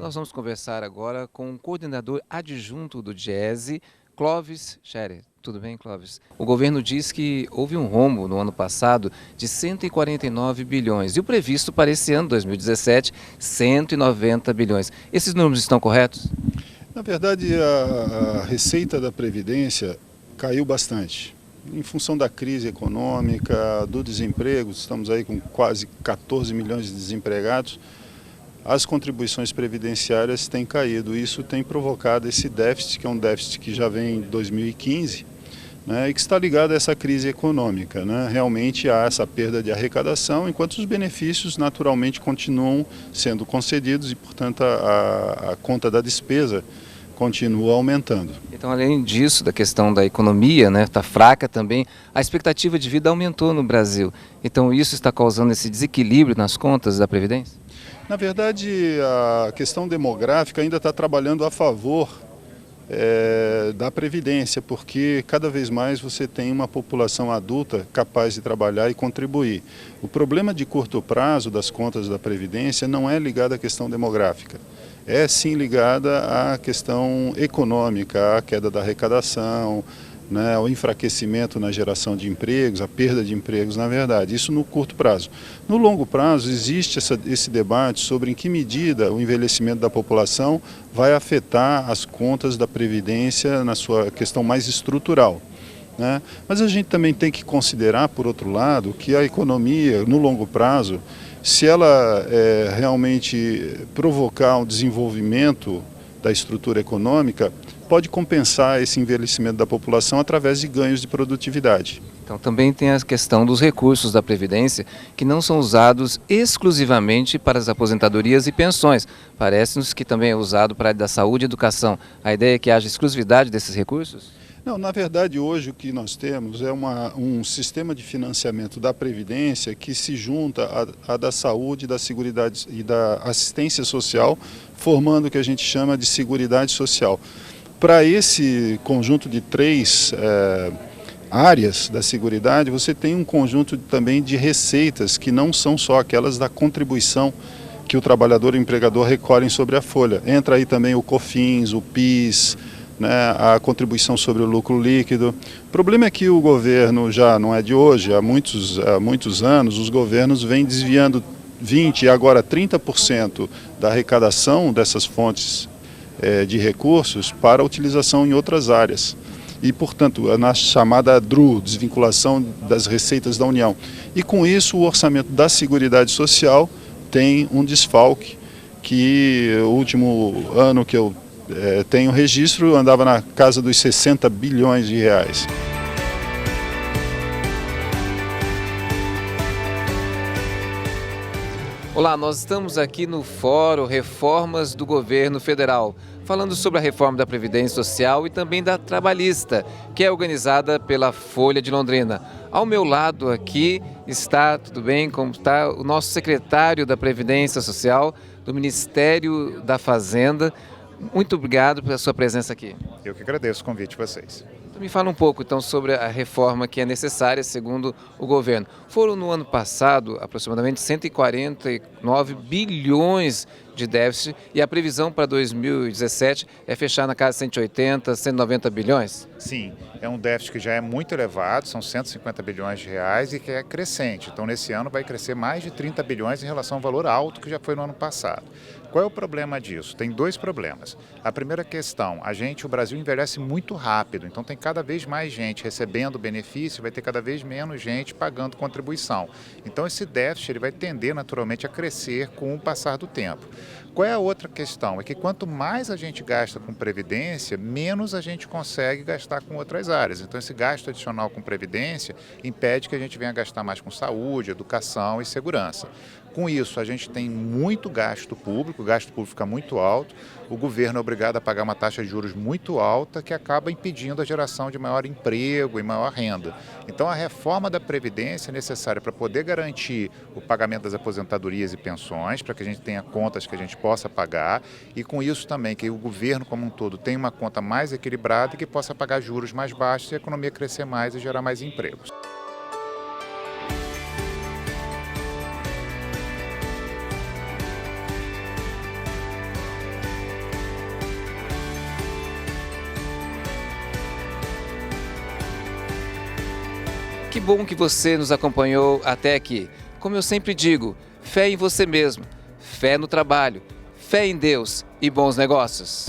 nós vamos conversar agora com o coordenador adjunto do Diese, Clóvis Scherer. Tudo bem, Clóvis? O governo diz que houve um rombo no ano passado de 149 bilhões e o previsto para esse ano, 2017, 190 bilhões. Esses números estão corretos? Na verdade, a receita da Previdência caiu bastante. Em função da crise econômica, do desemprego, estamos aí com quase 14 milhões de desempregados, as contribuições previdenciárias têm caído. Isso tem provocado esse déficit, que é um déficit que já vem em 2015, né, e que está ligado a essa crise econômica, né? Realmente há essa perda de arrecadação, enquanto os benefícios naturalmente continuam sendo concedidos e, portanto, a conta da despesa continua aumentando. Então, além disso, da questão da economia, né, está fraca também, a expectativa de vida aumentou no Brasil. Então, isso está causando esse desequilíbrio nas contas da Previdência? Na verdade, a questão demográfica ainda está trabalhando a favor da Previdência, porque cada vez mais você tem uma população adulta capaz de trabalhar e contribuir. O problema de curto prazo das contas da Previdência não é ligado à questão demográfica, é sim ligada à questão econômica, à queda da arrecadação, né, ao enfraquecimento na geração de empregos, a perda de empregos, na verdade, isso no curto prazo. No longo prazo existe esse debate sobre em que medida o envelhecimento da população vai afetar as contas da Previdência na sua questão mais estrutural, né? Mas a gente também tem que considerar, por outro lado, que a economia, no longo prazo, se ela realmente provocar um desenvolvimento da estrutura econômica, pode compensar esse envelhecimento da população através de ganhos de produtividade. Então também tem a questão dos recursos da Previdência que não são usados exclusivamente para as aposentadorias e pensões. Parece-nos que também é usado para a área da saúde e educação. A ideia é que haja exclusividade desses recursos? Não, na verdade hoje o que nós temos é um sistema de financiamento da Previdência que se junta à da saúde, da seguridade e da assistência social, formando o que a gente chama de Seguridade Social. Para esse conjunto de três áreas da Seguridade, você tem um conjunto também de receitas que não são só aquelas da contribuição que o trabalhador e o empregador recolhem sobre a folha. Entra aí também o COFINS, o PIS, né, a contribuição sobre o lucro líquido. O problema é que o governo já não é de hoje, há muitos anos, os governos vêm desviando 20% e agora 30% da arrecadação dessas fontes de recursos para a utilização em outras áreas. E, portanto, na chamada DRU, desvinculação das receitas da União. E com isso o orçamento da Seguridade Social tem um desfalque que o último ano que eu tenho registro andava na casa dos 60 bilhões de reais. Olá, nós estamos aqui no Fórum Reformas do Governo Federal, falando sobre a reforma da Previdência Social e também da Trabalhista, que é organizada pela Folha de Londrina. Ao meu lado aqui está, tudo bem, como está, o nosso secretário da Previdência Social do Ministério da Fazenda. Muito obrigado pela sua presença aqui. Eu que agradeço o convite de vocês. Então, me fala um pouco então sobre a reforma que é necessária segundo o governo. Foram no ano passado aproximadamente 149 bilhões de déficit e a previsão para 2017 é fechar na casa de 180, 190 bilhões? Sim, é um déficit que já é muito elevado, são 150 bilhões de reais e que é crescente. Então nesse ano vai crescer mais de 30 bilhões em relação ao valor alto que já foi no ano passado. Qual é o problema disso? Tem dois problemas. A primeira questão, o Brasil envelhece muito rápido, então tem cada vez mais gente recebendo benefício, vai ter cada vez menos gente pagando contribuição. Então esse déficit ele vai tender naturalmente a crescer com o passar do tempo. Qual é a outra questão? É que quanto mais a gente gasta com previdência, menos a gente consegue gastar com outras áreas. Então esse gasto adicional com previdência impede que a gente venha gastar mais com saúde, educação e segurança. Com isso, a gente tem muito gasto público, o gasto público fica muito alto, o governo é obrigado a pagar uma taxa de juros muito alta que acaba impedindo a geração de maior emprego e maior renda. Então a reforma da Previdência é necessária para poder garantir o pagamento das aposentadorias e pensões, para que a gente tenha contas que a gente possa pagar e com isso também que o governo como um todo tenha uma conta mais equilibrada e que possa pagar juros mais baixos e a economia crescer mais e gerar mais empregos. Que bom que você nos acompanhou até aqui. Como eu sempre digo, fé em você mesmo, fé no trabalho, fé em Deus e bons negócios.